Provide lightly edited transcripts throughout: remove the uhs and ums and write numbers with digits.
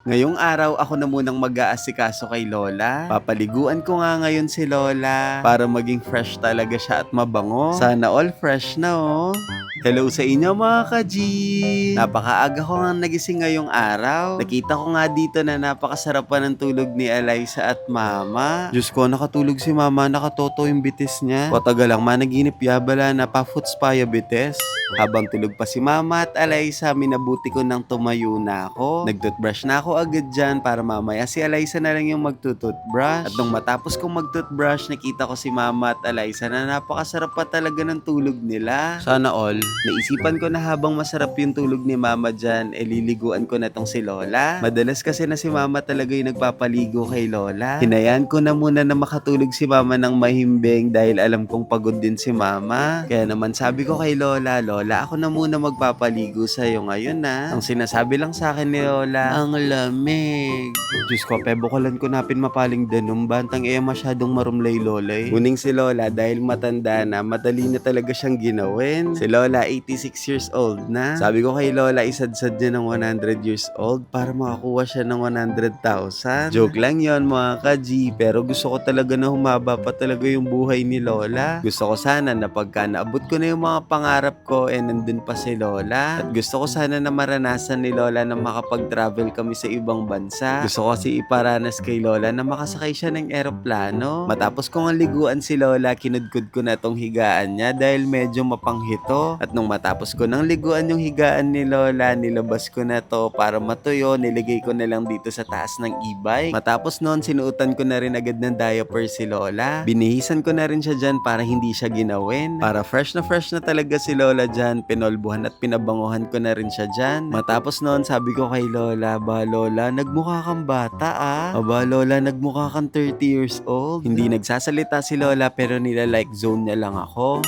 Ngayong araw ako na munang mag-aasikaso kay Lola. Papaliguan ko nga ngayon si Lola para maging fresh talaga siya at mabango. Sana all fresh na oh. Hello sa inyo mga ka-G! Napakaaga ko nga nagising ngayong araw. Nakita ko nga dito na napakasarap pa ng tulog ni Eliza at Mama. Diyos ko, nakatulog si Mama, nakatoto yung bitis niya. Patagal lang managinip yabala na pa-foots pa yung bitis. Habang tulog pa si Mama at Eliza, minabuti ko nang tumayo na ako. Nag-toothbrush na ako agad dyan para mamaya si Eliza na lang yung magtutoothbrush. At nung matapos kong mag-toothbrush, nakita ko si Mama at Eliza na napakasarap pa talaga ng tulog nila. Sana all. Naisipan ko na habang masarap yung tulog ni Mama dyan, liliguan ko na tong si Lola. Madalas kasi na si Mama talaga yung nagpapaligo kay Lola. Hinayaan ko na muna na makatulog si Mama ng mahimbing dahil alam kong pagod din si Mama. Kaya naman sabi ko kay Lola, Lola, ako na muna magpapaligo sa'yo ngayon na. Ang sinasabi lang sa akin ni Lola, ang lamig. Diyos ko, pebokolan ko napin mapaling danong bantang masyadong marumlay Lola. Uning si Lola dahil matanda na, madali na talaga siyang ginawin. Si Lola 86 years old na. Sabi ko kay Lola, isadsad niya ng 100 years old para makakuha siya ng 100,000. Joke lang yon mga ka-G, pero gusto ko talaga na humaba pa talaga yung buhay ni Lola. Gusto ko sana na pagka naabot ko na yung mga pangarap ko, nandun pa si Lola. At gusto ko sana na maranasan ni Lola na makapag-travel kami sa ibang bansa. Gusto ko kasi iparanas kay Lola na makasakay siya ng eroplano. Matapos kong liguan si Lola, kinudkod ko na tong higaan niya dahil medyo mapanghito. At nung matapos ko nang liguan yung higaan ni Lola, nilabas ko na to para matuyo, niligay ko na lang dito sa taas ng e-bike. Matapos noon, sinuotan ko na rin agad ng diaper si Lola. Binihisan ko na rin siya dyan para hindi siya ginawin. Para fresh na talaga si Lola dyan, pinolbuhan at pinabanguhan ko na rin siya dyan. Matapos noon, sabi ko kay Lola, ba Lola, nagmukha kang bata ah. Aba Lola, nagmukha kang 30 years old. Hindi nagsasalita si Lola pero nila-like zone niya lang ako.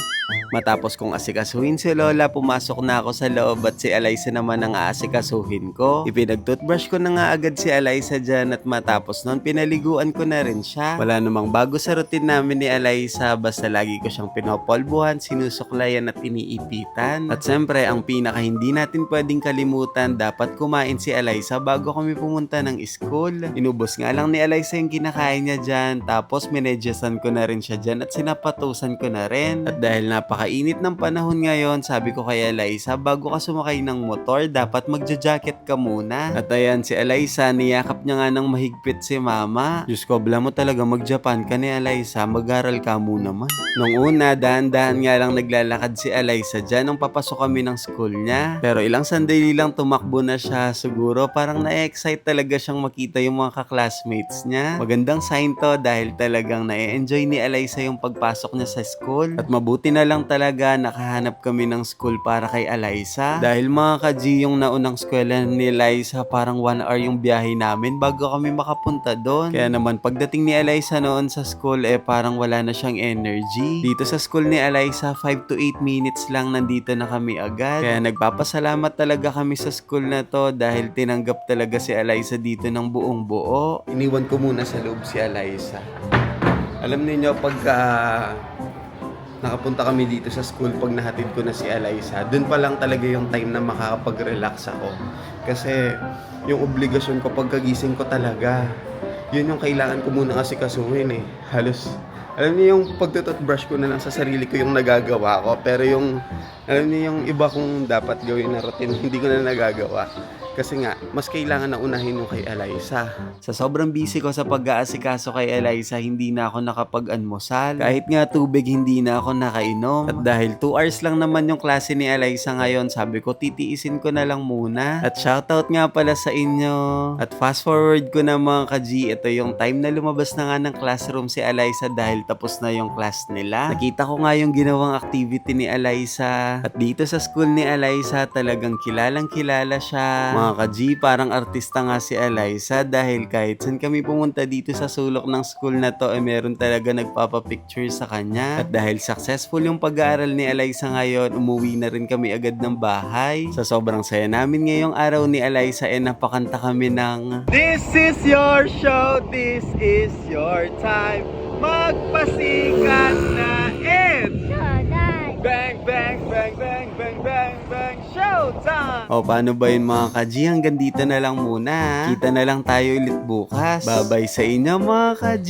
Matapos kong asikasuhin si Lola, pumasok na ako sa loob at si Eliza naman ang aasikasuhin ko. Ipinag-toothbrush ko na nga agad si Eliza dyan at matapos nun, pinaliguan ko na rin siya. Wala namang bago sa routine namin ni Eliza, basta lagi ko siyang pinopolbuhan, sinusuklayan at iniipitan. At syempre, ang pinaka hindi natin pwedeng kalimutan, dapat kumain si Eliza bago kami pumunta ng school. Inubos nga lang ni Eliza yung kinakain niya dyan, tapos minedyasan ko na rin siya dyan at sinapatusan ko na rin. At dahil napakainit ng panahon ngayon, sabi ko kay Eliza, bago ka sumakay ng motor, dapat magja-jacket ka muna. At ayan, si Eliza, niyakap niya nga ng mahigpit si Mama. Diyos ko, bala mo talaga mag-Japan ka ni Eliza, mag-aral ka muna man. Nung una, dahan-dahan nga lang naglalakad si Eliza dyan nung papasok kami ng school niya. Pero ilang sandali lang tumakbo na siya. Siguro parang na-excite talaga siyang makita yung mga ka-classmates niya. Magandang sign to dahil talagang na-enjoy ni Eliza yung pagpasok niya sa school. At mabuti na lang talaga nakahanap kami ng school para kay Eliza. Dahil mga ka-G, yung naunang eskwela ni Eliza, parang 1 hour yung biyahe namin bago kami makapunta doon. Kaya naman pagdating ni Eliza noon sa school, parang wala na siyang energy. Dito sa school ni Eliza, 5 to 8 minutes lang nandito na kami agad. Kaya nagpapasalamat talaga kami sa school na to dahil tinanggap talaga si Eliza dito ng buong buo. Iniwan ko muna sa loob si Eliza. Alam niyo pagka nakapunta kami dito sa school, pag nahatid ko na si Eliza, dun pa lang talaga yung time na makakapag-relax ako. Kasi yung obligasyon ko pagkagising ko talaga, yun yung kailangan ko muna kasi kasuhin Halos, alam niyo yung pagtututbrush ko na lang sa sarili ko yung nagagawa ko. Pero yung, alam niyo yung iba kong dapat gawin na routine, hindi ko na nagagawa. Kasi nga, mas kailangan na unahin yung kay Eliza. Sa sobrang busy ko sa pag-aasikaso kay Eliza, hindi na ako nakapag-almusal. Kahit nga tubig, hindi na ako nakainom. At dahil 2 hours lang naman yung klase ni Eliza ngayon, sabi ko titiisin ko na lang muna. At shoutout nga pala sa inyo. At fast forward ko na mga ka-G, ito yung time na lumabas na nga ng classroom si Eliza dahil tapos na yung class nila. Nakita ko nga yung ginawang activity ni Eliza. At dito sa school ni Eliza, talagang kilalang kilala siya. Mga ka-G, parang artista nga si Eliza dahil kahit saan kami pumunta dito sa sulok ng school na to, meron talaga nagpapapicture sa kanya. At dahil successful yung pag-aaral ni Eliza ngayon, umuwi na rin kami agad ng bahay. Sa sobrang saya namin ngayong araw ni Eliza, napakanta kami ng This is your show, this is your time, magpasikat na and Showtime! bang, bang, bang, bang, bang, bang, bang, show! O paano ba yun mga ka-G? Hanggang dito na lang muna. Kita na lang tayo ulit bukas. Bye-bye sa inyo mga ka-G.